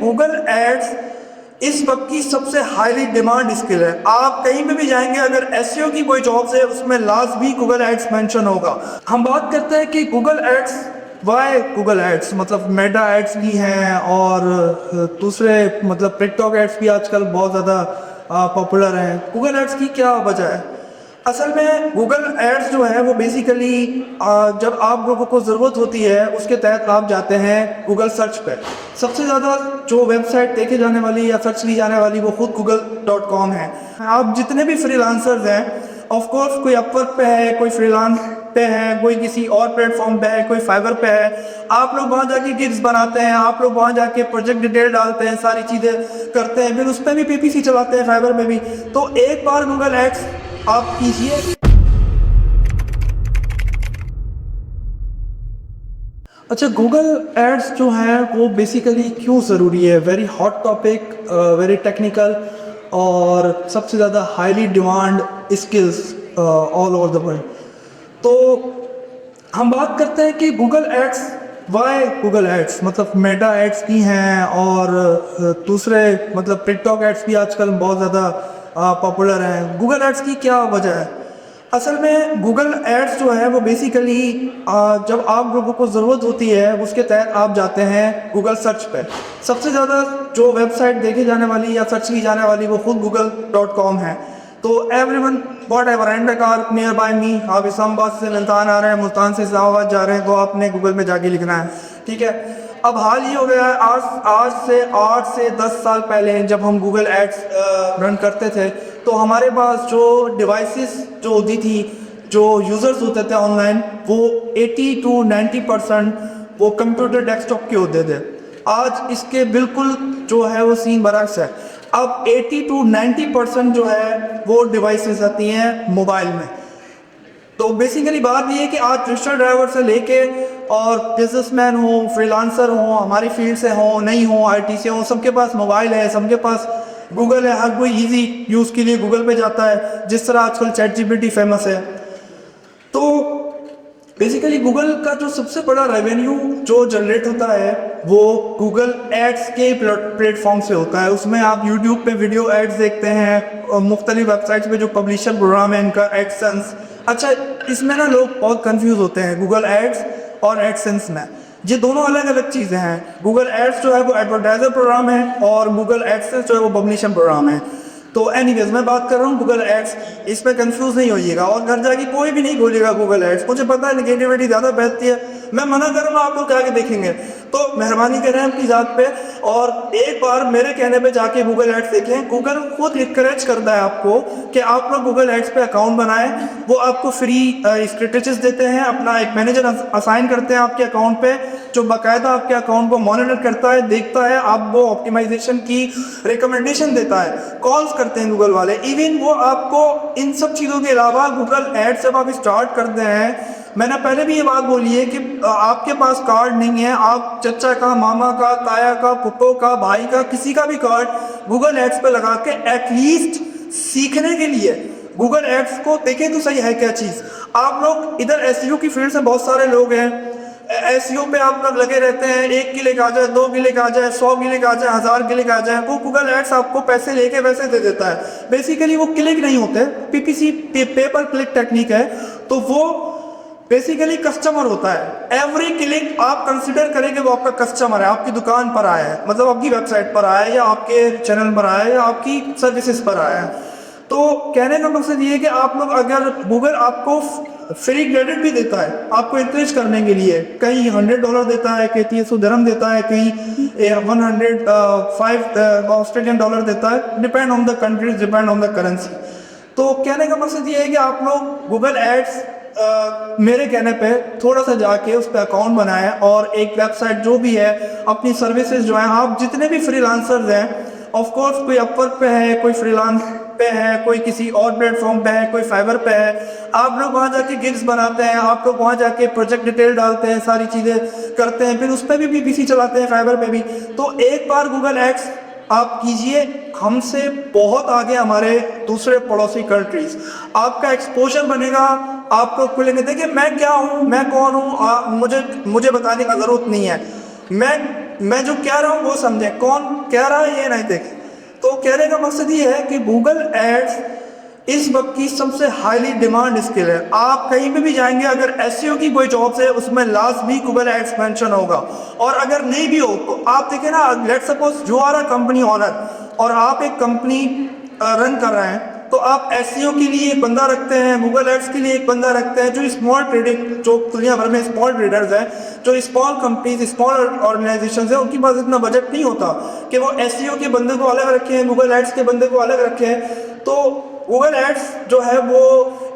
Google ads इस वक्त की सबसे हाईली डिमांड स्किल है। आप कहीं पे भी जाएंगे, अगर एसईओ की कोई जॉब है उसमें लास्ट भी गूगल एड्स मेंशन होगा। हम बात करते हैं कि Google ads, why Google ads, मतलब मेटा एड्स भी हैं और दूसरे मतलब टिकटॉक एड्स भी आजकल बहुत ज़्यादा पॉपुलर हैं। गूगल एड्स की क्या वजह है? असल में गूगल एड्स जो है वो बेसिकली जब आप लोगों को ज़रूरत होती है उसके तहत आप जाते हैं गूगल सर्च पे। सबसे ज़्यादा जो वेबसाइट देखे जाने वाली या सर्च की जाने वाली वो खुद google.com है। आप जितने भी फ्रीलांसर्स हैं, ऑफ कोर्स कोई अपवर्क पे है, कोई फ्रीलांस पे है, कोई किसी और प्लेटफॉर्म पे है, कोई फाइवर पे है, आप लोग वहाँ जाके गिग्स बनाते हैं, आप लोग वहाँ जाके प्रोजेक्ट डिटेल डालते हैं, सारी चीज़ें करते हैं, फिर उस पर भी पीपीसी चलाते हैं फाइवर में भी। तो एक बार गूगल एड्स आप कीजिए। अच्छा, गूगल एड्स जो है वो बेसिकली क्यों ज़रूरी है? Very hot topic, very technical और सबसे ज़्यादा highly demand skills all over the world. तो हम बात करते हैं कि Google ads, why Google ads, मतलब मेटा एड्स भी हैं और दूसरे मतलब टिकटॉक एड्स भी आजकल बहुत ज़्यादा पॉपुलर हैं। गूगल एड्स की क्या वजह है? असल में गूगल एड्स जो है वो बेसिकली जब आप लोगों को ज़रूरत होती है उसके तहत आप जाते हैं गूगल सर्च पे। सबसे ज़्यादा जो वेबसाइट देखी जाने वाली या सर्च की जाने वाली वो खुद google.com है। तो everyone whatever and car near by me, आप इस्लामाबाद से मुल्तान आ रहे हैं, मुल्तान से इस्लामाबाद जा रहे हैं, तो आपने गूगल में जाके लिखना है, ठीक है। अब हाल ये हो गया है, आज से 8 से 10 साल पहले जब हम गूगल एड्स रन करते थे तो हमारे पास जो डिवाइसेस जो होती थी, जो यूज़र्स होते थे ऑनलाइन, वो 80 to 90% वो कंप्यूटर डेस्कटॉप के होते थे। आज इसके बिल्कुल जो है वो सीन बरक्स है। अब 80 to 90% जो है वो डिवाइसेस आती हैं मोबाइल में। तो बेसिकली बात ये है कि आज रिक्शा ड्राइवर से लेके और बिजनेसमैन हो, फ्रीलांसर हो, हमारी फील्ड से हो, नहीं हो, आईटी से हो, सबके पास मोबाइल है, सबके पास गूगल है। हर कोई इजी यूज़ के लिए गूगल पे जाता है, जिस तरह आजकल चैट जीपीटी फेमस है। तो बेसिकली गूगल का जो सबसे बड़ा रेवेन्यू जो जनरेट होता है वो गूगल एड्स के प्लेटफॉर्म से होता है। उसमें आप यूट्यूब पे वीडियो एड्स देखते हैं और मुख्तलिफ वेबसाइट्स पे जो पब्लिशर प्रोग्राम है इनका एडसेंस। अच्छा, इसमें ना लोग बहुत कंफ्यूज होते हैं गूगल एड्स और एडसेंस में। ये दोनों अलग अलग चीज़ें हैं। गूगल एड्स जो है वो एडवर्टाइजर प्रोग्राम है और गूगल एडसेंस जो है वो पब्लिशर प्रोग्राम है। तो एनीवेज मैं बात कर रहा हूँ गूगल एड्स की, इसमें कंफ्यूज नहीं होइएगा और घर जाके कोई भी नहीं बोलेगा गूगल एड्स। मुझे पता है नेगेटिविटी ज़्यादा फैलती है, मैं मना करूँगा, आप लोग क्या के देखेंगे। तो मेहरबानी करें अपनी ज़ात पे और एक बार मेरे कहने पे जाके गूगल एड्स देखें। गूगल खुद इनकरेज करता है आपको कि आप लोग गूगल एड्स पे अकाउंट बनाएं। वो आपको फ्री स्ट्रेटेजीज देते हैं, अपना एक मैनेजर असाइन करते हैं आपके अकाउंट पे, जो बाकायदा आपके अकाउंट को मॉनिटर करता है, देखता है, आप वो ऑप्टिमाइजेशन की रिकमेंडेशन देता है, कॉल्स करते हैं गूगल वाले। इवन वो आपको इन सब चीज़ों के अलावा गूगल एड्स जब आप स्टार्ट करते हैं, मैंने पहले भी ये बात बोली है कि आपके पास कार्ड नहीं है, आप चचा का, मामा का, ताया का, पुप्पो का, भाई का, किसी का भी कार्ड गूगल एड्स पे लगा के एटलीस्ट सीखने के लिए गूगल एड्स को देखें तो सही है क्या चीज़। आप लोग इधर एसईओ की फील्ड से बहुत सारे लोग हैं, एसईओ पे आप लोग लगे रहते हैं, 1 क्लिक आ जाए, 2 क्लिक आ जाए, 100 क्लिक आ जाए, 1000 क्लिक आ जाए, वो गूगल एड्स आपको पैसे लेके वैसे दे देता है। बेसिकली वो क्लिक नहीं होते, पीपीसी पेपर क्लिक टेक्निक है। तो वो बेसिकली कस्टमर होता है। एवरी क्लिक आप कंसिडर करें कि वो आपका कस्टमर है, आपकी दुकान पर आया है, मतलब आपकी वेबसाइट पर आया है या आपके चैनल पर आया है या आपकी सर्विसेज पर आया है। तो कहने का मकसद ये है कि आप लोग, अगर गूगल आपको फ्री क्रेडिट भी देता है आपको इंकरेज करने के लिए, कहीं $100 देता है, कहीं 300 दिरहम देता है, कहीं 105 ऑस्ट्रेलियन डॉलर देता है, depend on the countries, depend on the currency. तो कहने का मकसद ये है कि आप लोग गूगल एड्स मेरे कहने पे थोड़ा सा जाके उस पर अकाउंट बनाएं और एक वेबसाइट जो भी है, अपनी सर्विसेज जो है, आप जितने भी फ्रीलांसर्स हैं, ऑफ कोर्स कोई अपवर्क पे है, कोई फ्रीलांस पे है, कोई किसी और प्लेटफॉर्म पे है, कोई फाइवर पे है, आप लोग वहाँ जाके गिग्स बनाते हैं, आप लोग वहाँ जाके प्रोजेक्ट डिटेल डालते हैं, सारी चीज़ें करते हैं, फिर उस पर भी पीपीसी चलाते हैं फाइवर पे भी। तो एक बार गूगल एड्स आप कीजिए, हमसे बहुत आगे हमारे दूसरे पड़ोसी कंट्रीज, आपका एक्सपोजर बनेगा, आपको खुलेंगे। देखिए मैं क्या हूँ, मैं कौन हूँ, मुझे बताने की ज़रूरत नहीं है। मैं मैं जो कह रहा हूँ वो समझें, कौन कह रहा है ये नहीं देखें। तो कहने का मकसद ये है कि गूगल एड्स इस वक्त की सबसे हाईली डिमांड स्किल है। आप कहीं पे भी जाएंगे, अगर एसईओ की कोई जॉब्स है उसमें लास्ट भी गूगल एड्स मेंशन होगा। और अगर नहीं भी हो तो आप देखें ना, let suppose you are a company owner और आप एक कंपनी रन कर रहे हैं, तो आप एसईओ के लिए एक बंदा रखते हैं, गूगल एड्स के लिए एक बंदा रखते हैं। जो स्मॉल ट्रेडिंग, जो दुनिया भर में स्मॉल ट्रेडर्स हैं, जो स्मॉल कंपनीज, स्मॉल ऑर्गेनाइजेशन है, उनके पास इतना बजट नहीं होता कि वो एसईओ के बंदे को अलग रखें, गूगल एड्स के बंदे को अलग रखें। तो गूगल एड्स जो है वो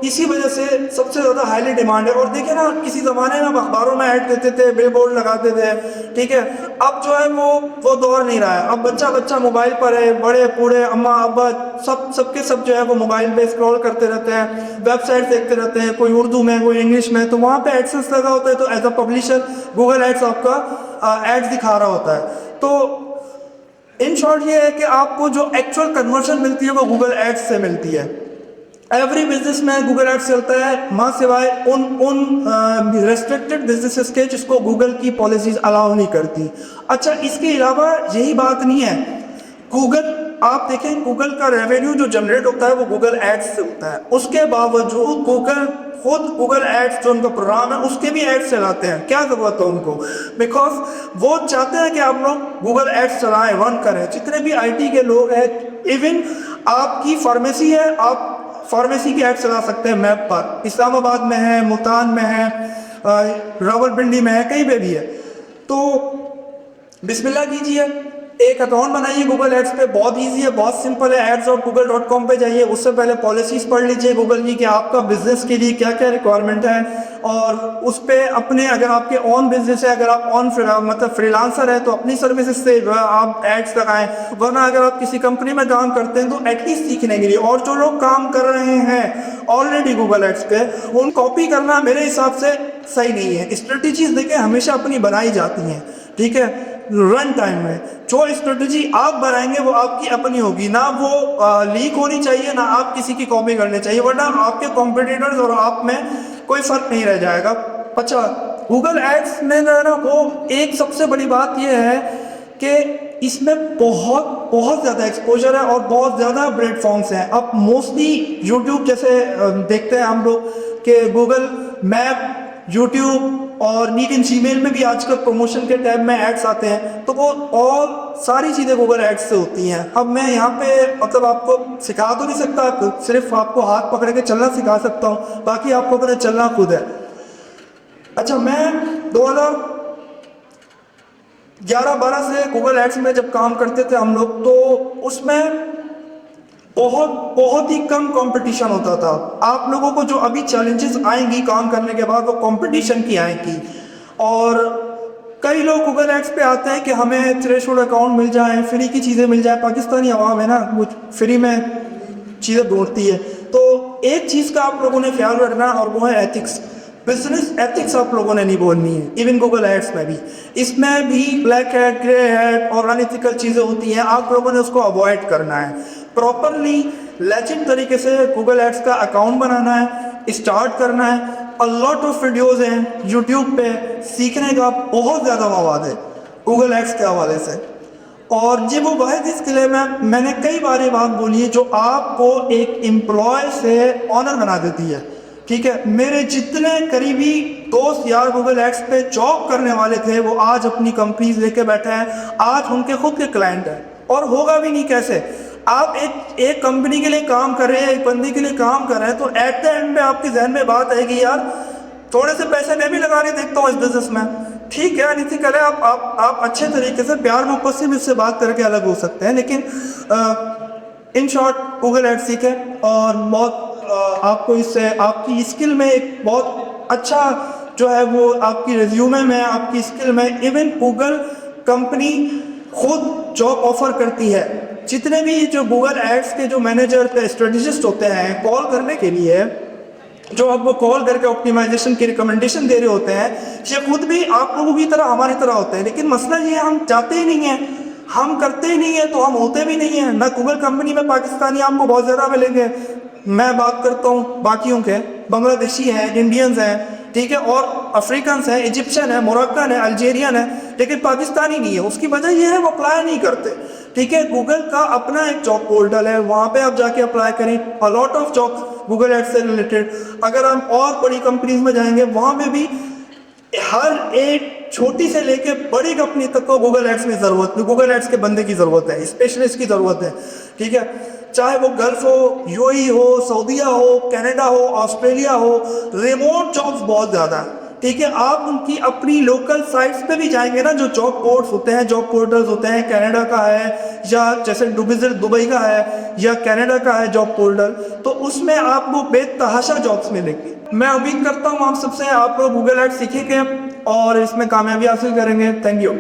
इसी वजह से सबसे ज़्यादा हाईली डिमांड है। और देखिए ना, किसी ज़माने में हम अखबारों में ऐड देते थे, बिल बोर्ड लगाते थे, ठीक है। अब जो है वो दौर नहीं रहा है। अब बच्चा बच्चा मोबाइल पर है, बड़े बूढ़े, अम्मा अब्बा, सबके सब जो है वो मोबाइल पे स्क्रॉल करते रहते हैं, वेबसाइट देखते रहते हैं, कोई उर्दू में, कोई इंग्लिश में। तो वहाँ पे एडसेंस लगा होता है, तो as a publisher Google ads आपका एड्स दिखा रहा होता है। तो इन शॉर्ट ये है कि आपको जो एक्चुअल कन्वर्जन मिलती है वो गूगल एड्स से मिलती है। एवरी बिजनेस में गूगल एड्स चलता है, मां सिवाय उन रेस्ट्रिक्टेड बिजनेसेस के जिसको गूगल की पॉलिसीज अलाउ नहीं करती। अच्छा, इसके अलावा यही बात नहीं है, गूगल, आप देखें गूगल का रेवेन्यू जो जनरेट होता है वो गूगल एड्स से होता है। उसके बावजूद गूगल खुद गूगल एड्स जो उनका प्रोग्राम है उसके भी एड्स चलाते हैं। क्या जरूरत है उनको? बिकॉज वो चाहते हैं कि आप लोग गूगल एड्स चलाएं, रन करें। जितने भी आईटी के लोग हैं, इवन आपकी फार्मेसी है, आप फार्मेसी की एड चला सकते हैं मैप पर। इस्लामाबाद में है, मुल्तान में है, रावलपिंडी में है, कहीं पे भी है। तो बिस्मिल्लाह कीजिए, एक अकाउंट बनाइए गूगल एड्स पे। बहुत इजी है, बहुत सिंपल है। ads.google.com पे जाइए, उससे पहले पॉलिसीज पढ़ लीजिए गूगल की कि आपका बिजनेस के लिए क्या क्या रिक्वायरमेंट है। और उस पर अपने, अगर आपके ऑन बिजनेस है, अगर आप ऑन मतलब फ्रीलांसर है, तो अपनी सर्विसेज से आप एड्स लगाएं। वरना अगर आप किसी कंपनी में काम करते हैं तो एटलीस्ट सीखने के लिए, और जो लोग काम कर रहे हैं ऑलरेडी गूगल एड्स पे, उन कॉपी करना मेरे हिसाब से सही नहीं है। स्ट्रेटेजीज देखें हमेशा अपनी बनाई जाती हैं, ठीक है, रन टाइम में। जो स्ट्रेटजी आप बनाएंगे वो आपकी अपनी होगी, ना वो लीक होनी चाहिए, ना आप किसी की कॉपी करनी चाहिए, वरना आपके कॉम्पिटिटर्स और आप में कोई फर्क नहीं रह जाएगा। अच्छा, गूगल एड्स में ना वो एक सबसे बड़ी बात ये है कि इसमें बहुत बहुत ज़्यादा एक्सपोजर है और बहुत ज़्यादा प्लेटफॉर्म्स हैं। अब मोस्टली यूट्यूब जैसे देखते हैं हम लोग कि गूगल मैप, यूट्यूब और नीट जीमेल में भी आजकल प्रमोशन के टैब में एड्स आते हैं। तो वो और सारी चीज़ें गूगल एड्स से होती हैं। अब मैं यहाँ पे मतलब आपको सिखा तो नहीं सकता, सिर्फ आपको हाथ पकड़ के चलना सिखा सकता हूँ, बाकी आपको पता चलना खुद है। अच्छा, मैं 2011-12 से गूगल एड्स में जब काम करते थे हम लोग, तो उसमें बहुत बहुत ही कम कंपटीशन होता था। आप लोगों को जो अभी चैलेंजेस आएंगी काम करने के बाद, वो कंपटीशन की आएंगी। और कई लोग गूगल एड्स पे आते हैं कि हमें थ्रेशोल्ड अकाउंट मिल जाए, फ्री की चीज़ें मिल जाए। पाकिस्तानी आवाम है ना, वो फ्री में चीज़ें ढूंढती है। तो एक चीज़ का आप लोगों ने ख्याल रखना, और वो है एथिक्स। बिजनेस एथिक्स आप लोगों ने नहीं बोलनी है, इवन गूगल एड्स में भी। इसमें भी ब्लैक हैट, ग्रे हैट और अनएथिकल चीज़ें होती हैं, आप लोगों ने उसको अवॉइड करना है। प्रॉपरली लेजिट तरीके से गूगल एड्स का अकाउंट बनाना है, स्टार्ट करना है। अ लॉट ऑफ वीडियोज़ हैं यूट्यूब पे, सीखने का बहुत ज़्यादा मवाद है गूगल एड्स के हवाले से। और ये वो वाहिद स्किल है, मैंने कई बार ये बात बोली है, जो आपको एक एम्प्लॉय से ऑनर बना देती है, ठीक है। मेरे जितने करीबी दोस्त यार गूगल एड्स पे जॉब करने वाले थे, वो आज अपनी कंपनीज लेके बैठे हैं, आज उनके खुद के क्लाइंट हैं। और होगा भी नहीं कैसे? आप एक कंपनी के लिए काम कर रहे हैं, एक बंदी के लिए काम कर रहे हैं, तो एट द एंड में आपके जहन में बात आएगी, यार थोड़े से पैसे मैं भी लगा के देखता हूँ इस बिजनेस में। ठीक है, अनइथिकल है, आप अच्छे तरीके से प्यार मोहब्बत से भी उससे बात करके अलग हो सकते हैं, लेकिन इन शॉर्ट गूगल एड्स सीखें और बहुत आपको इससे आपकी स्किल में एक बहुत अच्छा जो है वो आपकी रिज्यूमे में, आपकी स्किल में, इवन गूगल कंपनी खुद जॉब ऑफर करती है। जितने भी जो गूगल एड्स के जो मैनेजर स्ट्रेटेजिस्ट होते हैं कॉल करने के लिए, जो आपको कॉल करके ऑप्टिमाइजेशन की रिकमेंडेशन दे रहे होते हैं, ये खुद भी आप लोगों की तरह हमारी तरह होते हैं। लेकिन मसला ये हम चाहते ही नहीं है, हम करते ही नहीं है, तो हम होते भी नहीं है ना। गूगल कंपनी में पाकिस्तानी आपको बहुत ज़्यादा मिलेंगे, मैं बात करता हूँ बाकियों के, बांग्लादेशी हैं, इंडियंस हैं, ठीक है, और अफ्रीकन हैं, इजिप्शियन है, मोरक्कन है, अल्जेरियन है, लेकिन पाकिस्तानी नहीं है। उसकी वजह यह है वो अप्लाई नहीं करते। ठीक है, गूगल का अपना एक जॉब पोर्टल है, वहाँ पे आप जाके अप्लाई करें, a lot of job Google ads से रिलेटेड। अगर हम और बड़ी कंपनीज में जाएंगे, वहाँ में भी हर एक छोटी से लेके बड़ी कंपनी तक को गूगल एड्स में जरूरत, गूगल एड्स के बंदे की जरूरत है, स्पेशलिस्ट की जरूरत है। ठीक है, चाहे वो गल्फ हो, यूएई हो, सऊदीया हो, कनाडा हो, ऑस्ट्रेलिया हो, रिमोट जॉब्स बहुत ज़्यादा है। ठीक है, आप उनकी अपनी लोकल साइट्स पे भी जाएंगे ना, जो जॉब पोर्ट्स होते हैं, जॉब पोर्टल्स होते हैं, कनाडा का है या जैसे दुबई का है या कनाडा का है जॉब पोर्टल, तो उसमें आपको बेतहाशा जॉब्स मिलेंगी। मैं उम्मीद करता हूँ आप सबसे, आप लोग गूगल एड्स सीखेंगे और इसमें कामयाबी हासिल करेंगे। Thank you.